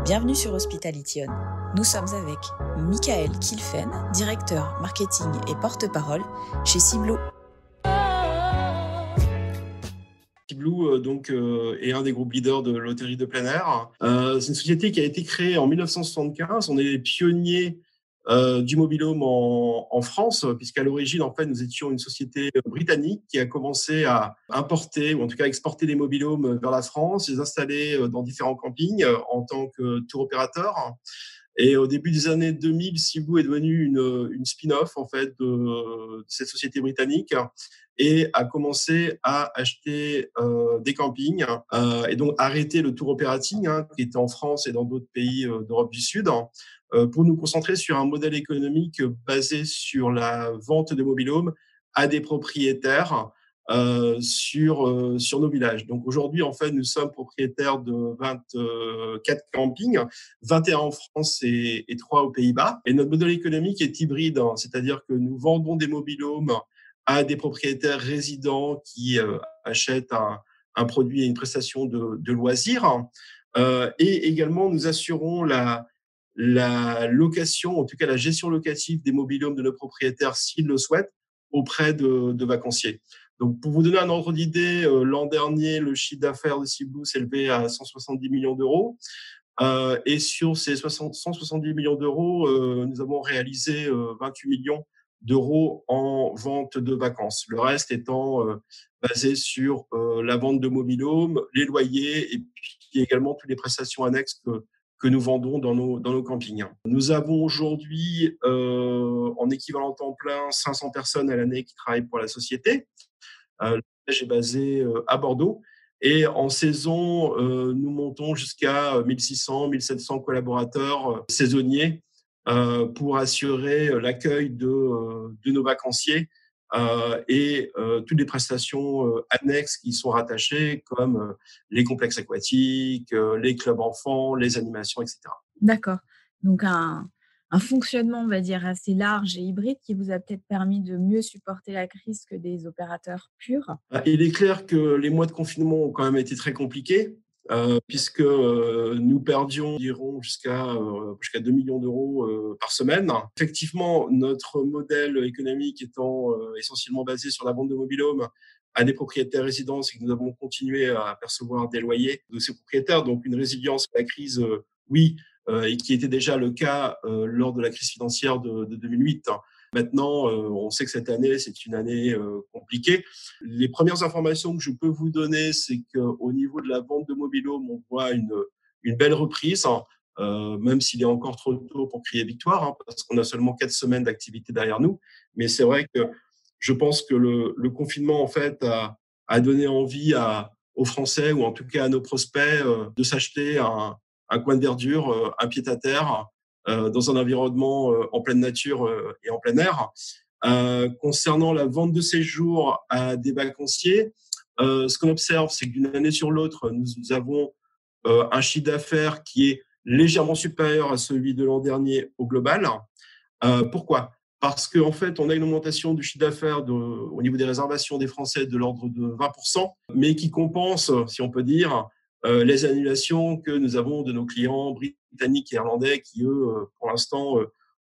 Bienvenue sur Hospitality On. Nous sommes avec Michael Kilfen, directeur marketing et porte-parole chez Ciblo. Ciblo est un des groupes leaders de l'hôtellerie de plein air. C'est une société qui a été créée en 1975. On est les pionniers du mobil-home en France, puisqu'à l'origine, en fait, nous étions une société britannique qui a commencé à importer, ou en tout cas exporter des mobil-homes vers la France, les installer dans différents campings en tant que tour opérateur. Et au début des années 2000, Ciblo est devenu une spin-off en fait de cette société britannique et a commencé à acheter des campings et donc arrêter le tour operating qui était en France et dans d'autres pays d'Europe du Sud pour nous concentrer sur un modèle économique basé sur la vente de mobil-homes à des propriétaires sur nos villages. Donc aujourd'hui, en fait, nous sommes propriétaires de 24 campings, 21 en France et 3 aux Pays-Bas. Et notre modèle économique est hybride, c'est-à-dire que nous vendons des mobil-homes à des propriétaires résidents qui achètent un produit et une prestation de loisirs. Et également, nous assurons la location, en tout cas la gestion locative des mobil-homes de nos propriétaires s'ils le souhaitent, auprès de vacanciers. Donc, pour vous donner un ordre d'idée, l'an dernier, le chiffre d'affaires de Ciblo s'élevait à 170 millions d'euros. Et sur ces 170 millions d'euros, nous avons réalisé 28 millions d'euros en vente de vacances. Le reste étant basé sur la vente de mobil-homes, les loyers et puis également toutes les prestations annexes que nous vendons dans nos campings. Nous avons aujourd'hui, en équivalent temps plein, 500 personnes à l'année qui travaillent pour la société. Le siège est basé à Bordeaux. Et en saison, nous montons jusqu'à 1600, 1700 collaborateurs saisonniers pour assurer l'accueil de nos vacanciers et toutes les prestations annexes qui sont rattachées, comme les complexes aquatiques, les clubs enfants, les animations, etc. D'accord. Donc un fonctionnement, on va dire, assez large et hybride qui vous a peut-être permis de mieux supporter la crise que des opérateurs purs. Il est clair que les mois de confinement ont quand même été très compliqués, puisque nous perdions environ jusqu'à 2 millions d'euros par semaine. Effectivement, notre modèle économique étant essentiellement basé sur la vente de mobil-homes à des propriétaires résidents, c'est que nous avons continué à percevoir des loyers de ces propriétaires, donc une résilience à la crise, oui, et qui était déjà le cas lors de la crise financière de 2008. Maintenant, on sait que cette année, c'est une année compliquée. Les premières informations que je peux vous donner, c'est qu'au niveau de la vente de mobil-homes, on voit une belle reprise, même s'il est encore trop tôt pour crier victoire, parce qu'on a seulement 4 semaines d'activité derrière nous. Mais c'est vrai que je pense que le confinement, en fait, a donné envie aux Français, ou en tout cas à nos prospects, de s'acheter un coin de verdure, un pied-à-terre, dans un environnement en pleine nature et en plein air. Concernant la vente de séjours à des vacanciers, ce qu'on observe, c'est que d'une année sur l'autre, nous avons un chiffre d'affaires qui est légèrement supérieur à celui de l'an dernier au global. Pourquoi ? Parce qu'en fait, on a une augmentation du chiffre d'affaires au niveau des réservations des Français de l'ordre de 20%, mais qui compense, si on peut dire, les annulations que nous avons de nos clients britanniques et irlandais qui, eux, pour l'instant,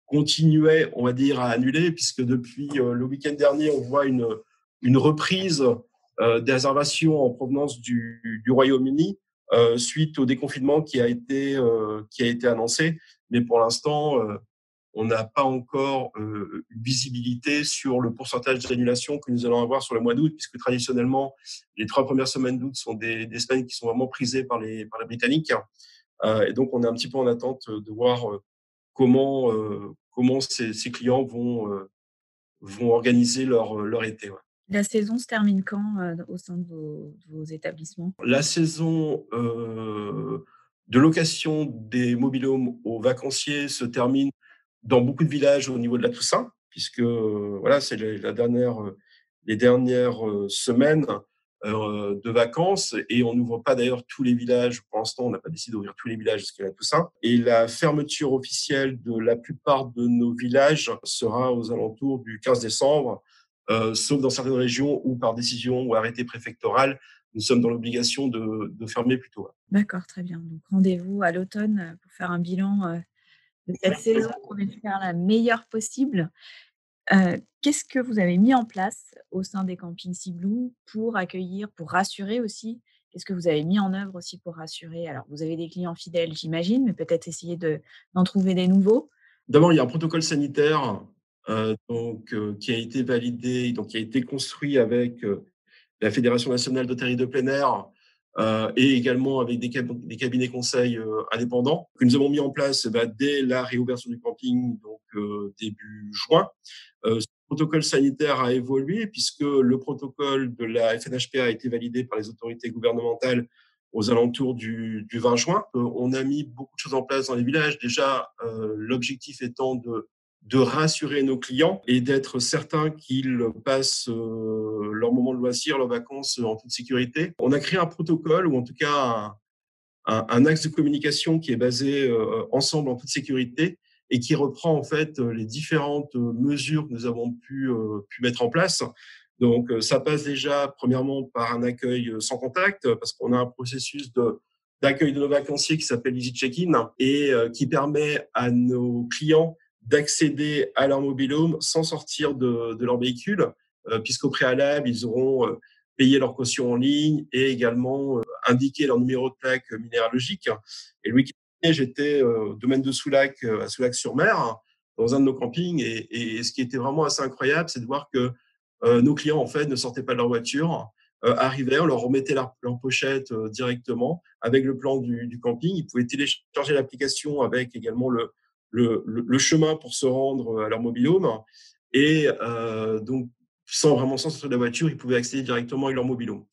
continuaient, on va dire, à annuler, puisque depuis le week-end dernier, on voit une reprise des réservations en provenance du Royaume-Uni suite au déconfinement qui a été annoncé. Mais pour l'instant, on n'a pas encore une visibilité sur le pourcentage d'annulation que nous allons avoir sur le mois d'août, puisque traditionnellement, les 3 premières semaines d'août sont des semaines qui sont vraiment prisées par les Britanniques. Et donc, on est un petit peu en attente de voir comment ces clients vont organiser leur été. Ouais. La saison se termine quand au sein de vos établissements ? La saison de location des mobil-homes aux vacanciers se termine dans beaucoup de villages au niveau de la Toussaint, puisque voilà, c'est les dernières semaines de vacances, et on n'ouvre pas d'ailleurs tous les villages. Pour l'instant, on n'a pas décidé d'ouvrir tous les villages jusqu'à la Toussaint. Et la fermeture officielle de la plupart de nos villages sera aux alentours du 15 décembre, sauf dans certaines régions où, par décision ou arrêté préfectoral, nous sommes dans l'obligation de fermer plus tôt. D'accord, très bien. Donc rendez-vous à l'automne, pour faire un bilan, de cette saison qu'on espère la meilleure possible. Qu'est-ce que vous avez mis en place au sein des campings Sea-Blue pour accueillir, pour rassurer aussi? Qu'est-ce que vous avez mis en œuvre aussi pour rassurer? Alors, vous avez des clients fidèles, j'imagine, mais peut-être essayer d'en trouver des nouveaux? D'abord, il y a un protocole sanitaire qui a été validé, donc qui a été construit avec la Fédération nationale d'hôtellerie de plein air et également avec des cabinets conseils indépendants que nous avons mis en place dès la réouverture du camping, donc début juin. Ce protocole sanitaire a évolué puisque le protocole de la FNHPA a été validé par les autorités gouvernementales aux alentours du 20 juin. On a mis beaucoup de choses en place dans les villages. Déjà, l'objectif étant de rassurer nos clients et d'être certains qu'ils passent leur moment de loisir, leurs vacances en toute sécurité. On a créé un protocole, ou en tout cas un axe de communication qui est basé ensemble en toute sécurité et qui reprend en fait les différentes mesures que nous avons pu mettre en place. Donc, ça passe déjà, premièrement, par un accueil sans contact, parce qu'on a un processus d'accueil de nos vacanciers qui s'appelle Easy Check-in et qui permet à nos clients d'accéder à leur mobil-home sans sortir de leur véhicule, puisqu'au préalable, ils auront payé leur caution en ligne et également indiqué leur numéro de plaque minéralogique. Et le week-end dernier, j'étais au domaine de Soulac, à Soulac-sur-Mer, dans un de nos campings. Et ce qui était vraiment assez incroyable, c'est de voir que nos clients, en fait, ne sortaient pas de leur voiture, arrivaient, on leur remettait leur pochette directement avec le plan du camping. Ils pouvaient télécharger l'application avec également le chemin pour se rendre à leur mobil-home. Et donc, sans vraiment sortir de la voiture, ils pouvaient accéder directement avec leur mobil-home.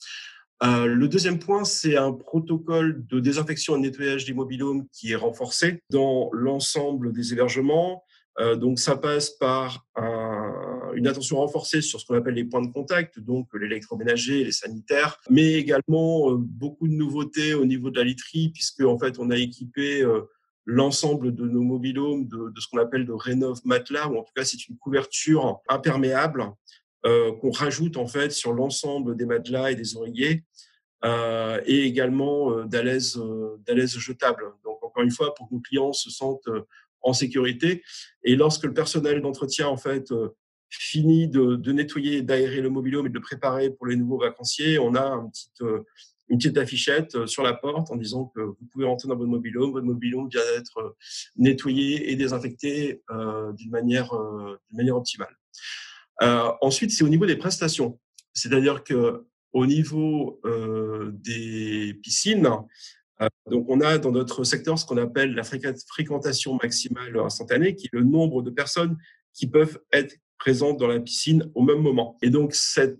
Le deuxième point, c'est un protocole de désinfection et de nettoyage des mobil-homes qui est renforcé dans l'ensemble des hébergements. Donc, ça passe par une attention renforcée sur ce qu'on appelle les points de contact, donc l'électroménager, les sanitaires, mais également beaucoup de nouveautés au niveau de la literie, puisque en fait, on a équipé l'ensemble de nos mobil-homes de ce qu'on appelle de rénov matelas, ou en tout cas, c'est une couverture imperméable qu'on rajoute en fait sur l'ensemble des matelas et des oreillers, et également d'alaises jetables. Donc encore une fois, pour que nos clients se sentent en sécurité. Et lorsque le personnel d'entretien en fait finit de nettoyer, d'aérer le mobil-home et de le préparer pour les nouveaux vacanciers, on a une petite affichette sur la porte en disant que vous pouvez rentrer dans votre mobil-home vient d'être nettoyé et désinfecté d'une manière optimale. Ensuite, c'est au niveau des prestations. C'est-à-dire que au niveau des piscines, donc on a dans notre secteur ce qu'on appelle la fréquentation maximale instantanée, qui est le nombre de personnes qui peuvent être présentes dans la piscine au même moment. Et donc cette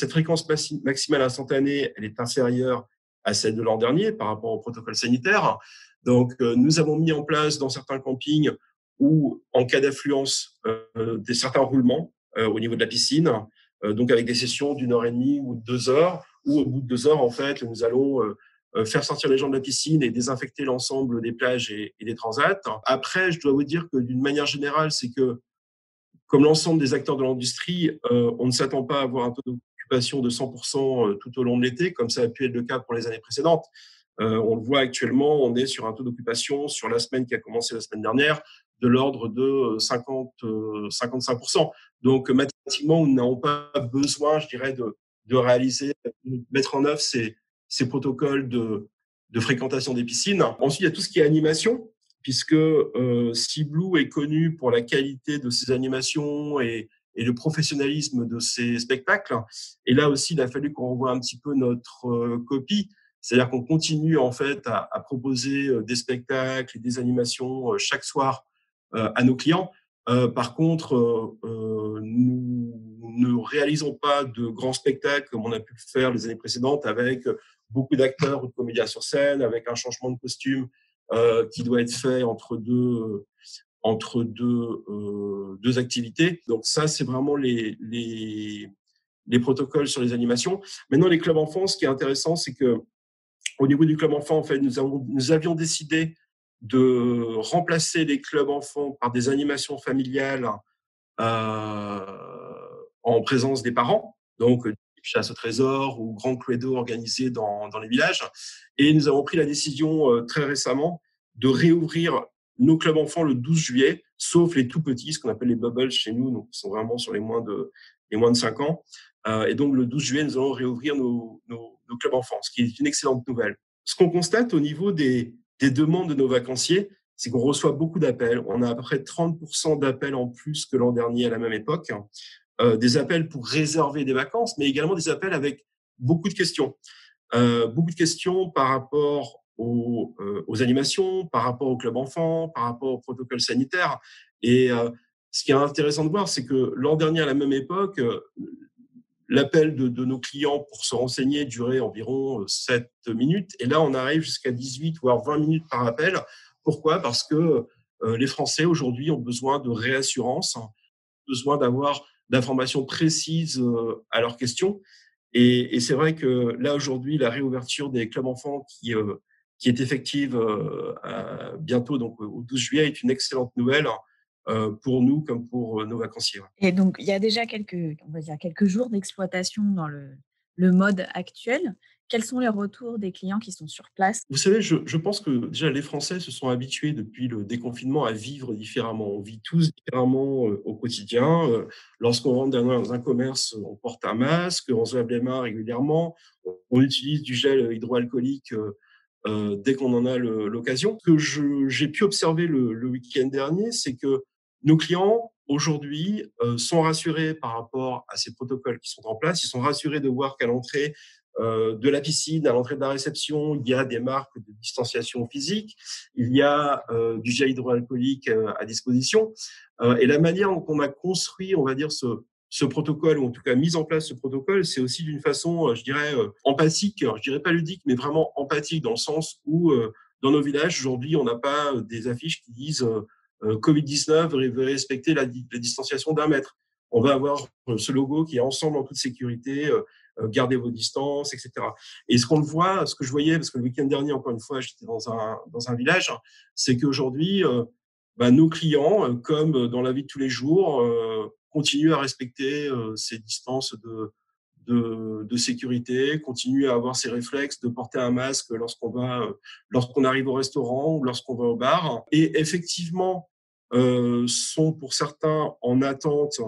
fréquence maximale instantanée, elle est inférieure à celle de l'an dernier par rapport au protocole sanitaire. Donc nous avons mis en place dans certains campings où en cas d'affluence certains roulements au niveau de la piscine, donc avec des sessions d'une heure et demie ou de 2 heures, où au bout de 2 heures, en fait, nous allons faire sortir les gens de la piscine et désinfecter l'ensemble des plages et des transats. Après, je dois vous dire que d'une manière générale, c'est que comme l'ensemble des acteurs de l'industrie, on ne s'attend pas à avoir un taux d'occupation de 100% tout au long de l'été, comme ça a pu être le cas pour les années précédentes. On le voit actuellement, on est sur un taux d'occupation sur la semaine qui a commencé la semaine dernière de l'ordre de 55%. Donc, mathématiquement, nous n'avons pas besoin, je dirais, de réaliser, de mettre en œuvre ces protocoles de fréquentation des piscines. Ensuite, il y a tout ce qui est animation, puisque Sea-Blue est connu pour la qualité de ses animations et le professionnalisme de ses spectacles. Et là aussi, il a fallu qu'on revoie un petit peu notre copie. C'est-à-dire qu'on continue en fait à proposer des spectacles et des animations chaque soir à nos clients. Par contre, nous ne réalisons pas de grands spectacles comme on a pu le faire les années précédentes avec beaucoup d'acteurs ou de comédiens sur scène, avec un changement de costume qui doit être fait entre deux activités. Donc ça, c'est vraiment les protocoles sur les animations. Maintenant, les clubs enfants, ce qui est intéressant, c'est que au niveau du club enfant, en fait, nous avions décidé de remplacer les clubs enfants par des animations familiales en présence des parents. Donc, chasses au trésor ou grands cluedo organisés dans les villages. Et nous avons pris la décision très récemment de réouvrir nos clubs enfants le 12 juillet, sauf les tout petits, ce qu'on appelle les bubbles chez nous, donc qui sont vraiment sur les moins de 5 ans. Et donc, le 12 juillet, nous allons réouvrir nos clubs enfants, ce qui est une excellente nouvelle. Ce qu'on constate au niveau des demandes de nos vacanciers, c'est qu'on reçoit beaucoup d'appels. On a à peu près 30% d'appels en plus que l'an dernier à la même époque. Des appels pour réserver des vacances, mais également des appels avec beaucoup de questions. Beaucoup de questions par rapport aux animations, par rapport au club enfant, par rapport au protocole sanitaire. Et ce qui est intéressant de voir, c'est que l'an dernier, à la même époque, l'appel de nos clients pour se renseigner durait environ 7 minutes. Et là, on arrive jusqu'à 18 voire 20 minutes par appel. Pourquoi ? Parce que les Français, aujourd'hui, ont besoin de réassurance, besoin d'avoir d'informations précises à leurs questions. Et c'est vrai que là, aujourd'hui, la réouverture des clubs enfants qui est effective bientôt, donc au 12 juillet, est une excellente nouvelle pour nous comme pour nos vacanciers. Et donc, il y a déjà quelques jours d'exploitation dans le mode actuel. Quels sont les retours des clients qui sont sur place? Vous savez, je pense que déjà les Français se sont habitués depuis le déconfinement à vivre différemment. On vit tous différemment au quotidien. Lorsqu'on rentre dans un commerce, on porte un masque, on se lave les mains régulièrement, on utilise du gel hydroalcoolique dès qu'on en a l'occasion. Ce que j'ai pu observer le week-end dernier, c'est que nos clients aujourd'hui sont rassurés par rapport à ces protocoles qui sont en place. Ils sont rassurés de voir qu'à l'entrée de la piscine, à l'entrée de la réception, il y a des marques de distanciation physique, il y a du gel hydroalcoolique à disposition. Et la manière dont on a construit, on va dire, ce protocole, ou en tout cas mis en place ce protocole, c'est aussi d'une façon, je dirais, empathique, alors, je dirais pas ludique, mais vraiment empathique, dans le sens où dans nos villages, aujourd'hui, on n'a pas des affiches qui disent Covid-19, veuillez respecter la distanciation d'1 mètre. On va avoir ce logo qui est ensemble en toute sécurité, gardez vos distances, etc. Et ce que je voyais, parce que le week-end dernier, encore une fois, j'étais dans un village, c'est qu'aujourd'hui, nos clients, comme dans la vie de tous les jours, continuent à respecter ces distances de sécurité, continuent à avoir ces réflexes de porter un masque lorsqu'on arrive au restaurant ou lorsqu'on va au bar. Et effectivement, sont pour certains en attente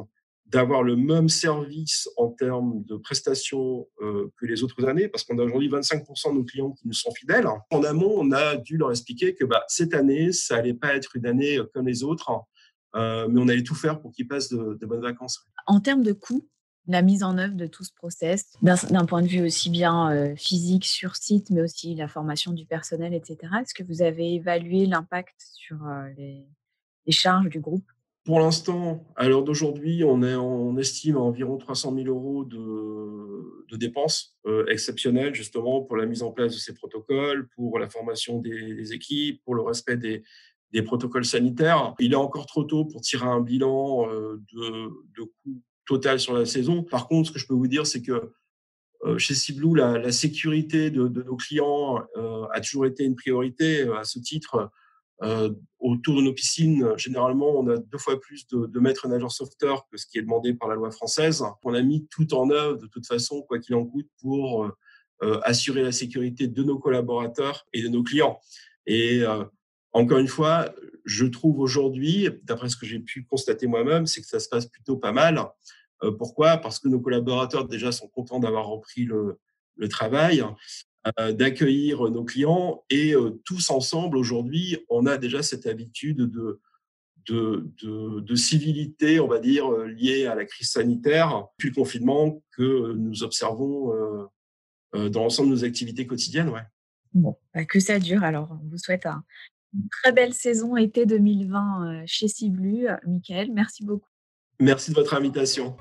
d'avoir le même service en termes de prestations que les autres années, parce qu'on a aujourd'hui 25% de nos clients qui nous sont fidèles. En amont, on a dû leur expliquer que cette année, ça allait pas être une année comme les autres, mais on allait tout faire pour qu'ils passent de bonnes vacances. En termes de coûts, la mise en œuvre de tout ce process, d'un point de vue aussi bien physique sur site, mais aussi la formation du personnel, etc. Est-ce que vous avez évalué l'impact sur les charges du groupe? Pour l'instant, à l'heure d'aujourd'hui, on estime à environ 300 000 euros de dépenses exceptionnelles, justement, pour la mise en place de ces protocoles, pour la formation des équipes, pour le respect des protocoles sanitaires. Il est encore trop tôt pour tirer un bilan de coût total sur la saison. Par contre, ce que je peux vous dire, c'est que chez Ciblou, la sécurité de nos clients a toujours été une priorité. À ce titre, autour de nos piscines, généralement, on a 2 fois plus de maîtres nageurs sauveteurs que ce qui est demandé par la loi française. On a mis tout en œuvre, de toute façon, quoi qu'il en coûte, pour assurer la sécurité de nos collaborateurs et de nos clients. Et encore une fois, je trouve aujourd'hui, d'après ce que j'ai pu constater moi-même, c'est que ça se passe plutôt pas mal. Pourquoi ? Parce que nos collaborateurs, déjà, sont contents d'avoir repris le travail, d'accueillir nos clients, et tous ensemble, aujourd'hui, on a déjà cette habitude de civilité, on va dire, liée à la crise sanitaire, puis le confinement, que nous observons dans l'ensemble de nos activités quotidiennes. Ouais. Bon, que ça dure alors. On vous souhaite une très belle saison été 2020 chez Ciblu. Michaël, merci beaucoup. Merci de votre invitation.